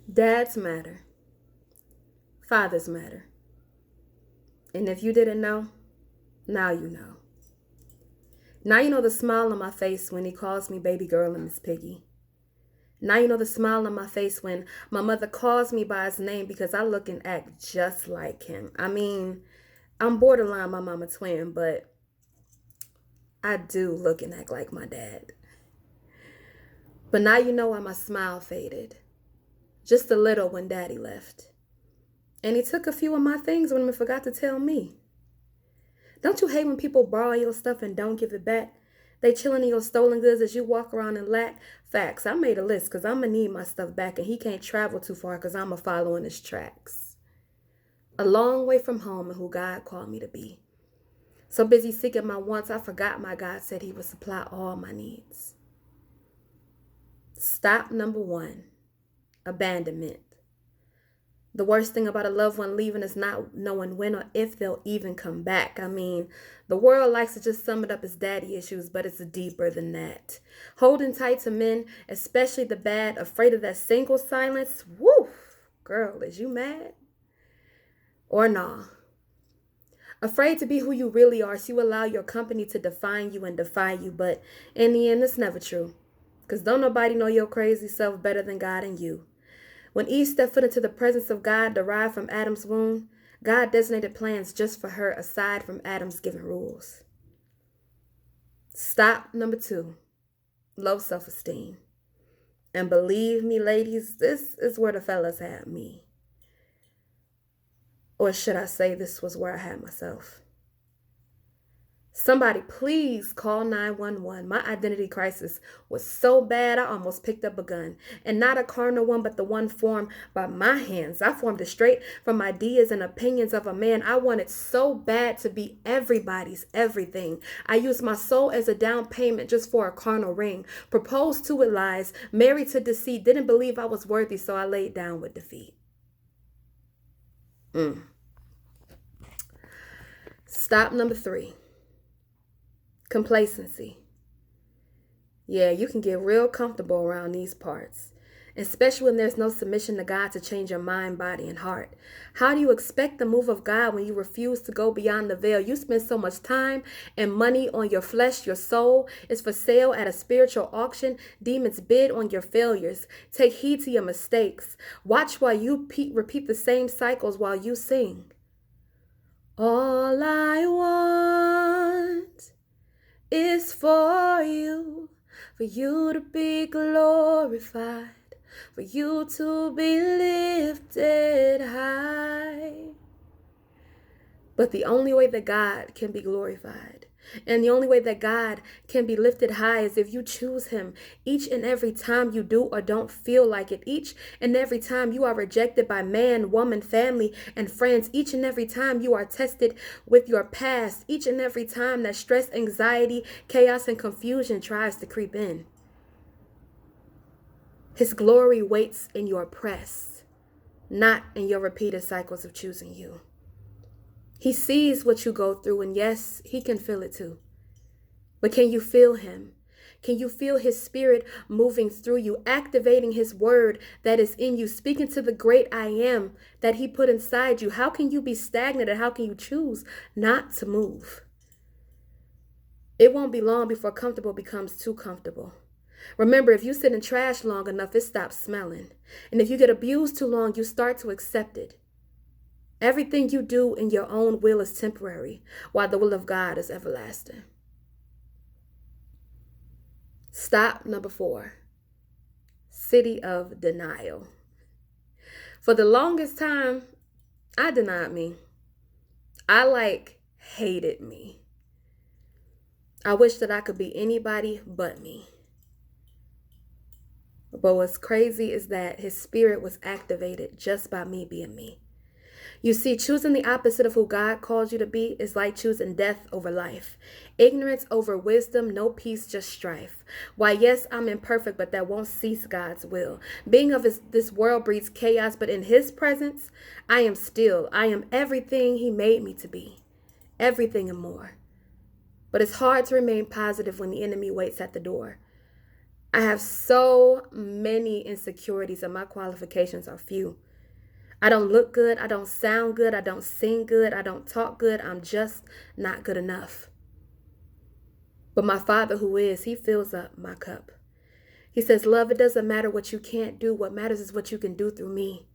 Dads matter. Fathers matter. And if you didn't know, now you know. Now you know the smile on my face when he calls me baby girl and Miss Piggy. Now you know the smile on my face when my mother calls me by his name because I look and act just like him. I mean, I'm borderline my mama twin, but I do look and act like my dad. But now you know why my smile faded. Just a little when daddy left. And he took a few of my things when he forgot to tell me. Don't you hate when people borrow your stuff and don't give it back? They chilling in your stolen goods as you walk around and lack. Facts, I made a list because I'm going to need my stuff back and he can't travel too far because I'm going to follow in his tracks. A long way from home and who God called me to be. So busy seeking my wants, I forgot my God said he would supply all my needs. Stop number 1, abandonment. The worst thing about a loved one leaving is not knowing when or if they'll even come back. I mean, the world likes to just sum it up as daddy issues, but it's deeper than that. Holding tight to men, especially the bad, afraid of that single silence. Woo! Girl, is you mad? Or nah? Afraid to be who you really are, so you allow your company to define you and defy you, but in the end, it's never true. Because don't nobody know your crazy self better than God and you. When Eve stepped foot into the presence of God derived from Adam's womb, God designated plans just for her aside from Adam's given rules. Stop number 2, low self-esteem. And believe me, ladies, this is where the fellas had me. Or should I say this was where I had myself. Somebody please call 911. My identity crisis was so bad I almost picked up a gun. And not a carnal one, but the one formed by my hands. I formed it straight from ideas and opinions of a man. I wanted so bad to be everybody's everything. I used my soul as a down payment just for a carnal ring. Proposed to with lies, married to deceit, didn't believe I was worthy, so I laid down with defeat. Stop number 3. Complacency. Yeah, you can get real comfortable around these parts, especially when there's no submission to God to change your mind, body, and heart. How do you expect the move of God when you refuse to go beyond the veil? You spend so much time and money on your flesh. Your soul is for sale at a spiritual auction. Demons bid on your failures. Take heed to your mistakes. Watch while you repeat the same cycles while you sing. All I want is for you to be glorified, for you to be lifted high. But the only way that God can be glorified and the only way that God can be lifted high is if you choose him each and every time you do or don't feel like it. Each and every time you are rejected by man, woman, family, and friends. Each and every time you are tested with your past. Each and every time that stress, anxiety, chaos, and confusion tries to creep in. His glory waits in your press, not in your repeated cycles of choosing you. He sees what you go through, and yes, he can feel it too. But can you feel him? Can you feel his spirit moving through you, activating his word that is in you, speaking to the great I am that he put inside you? How can you be stagnant, and how can you choose not to move? It won't be long before comfortable becomes too comfortable. Remember, if you sit in trash long enough, it stops smelling. And if you get abused too long, you start to accept it. Everything you do in your own will is temporary, while the will of God is everlasting. Stop number 4. City of denial. For the longest time, I denied me. I hated me. I wish that I could be anybody but me. But what's crazy is that his spirit was activated just by me being me. You see, choosing the opposite of who God calls you to be is like choosing death over life. Ignorance over wisdom, no peace, just strife. Why, yes, I'm imperfect, but that won't cease God's will. Being of this world breeds chaos, but in his presence, I am still. I am everything he made me to be. Everything and more. But it's hard to remain positive when the enemy waits at the door. I have so many insecurities and my qualifications are few. I don't look good. I don't sound good. I don't sing good. I don't talk good. I'm just not good enough. But my Father who is, he fills up my cup. He says, love, it doesn't matter what you can't do. What matters is what you can do through me.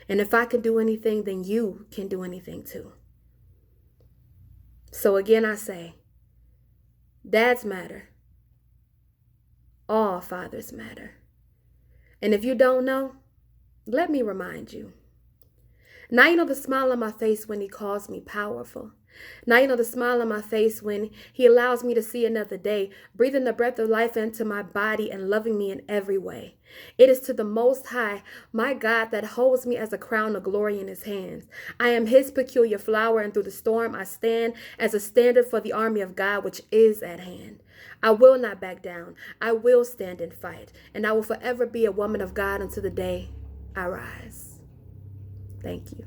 And if I can do anything, then you can do anything too. So again, I say, dads matter. All fathers matter. And if you don't know, let me remind you. Now you know the smile on my face when he calls me powerful. Now you know the smile on my face when he allows me to see another day, breathing the breath of life into my body and loving me in every way. It is to the Most High, my God, that holds me as a crown of glory in his hands. I am his peculiar flower, and through the storm I stand as a standard for the army of God which is at hand. I will not back down. I will stand and fight, and I will forever be a woman of God until the day I rise. Thank you.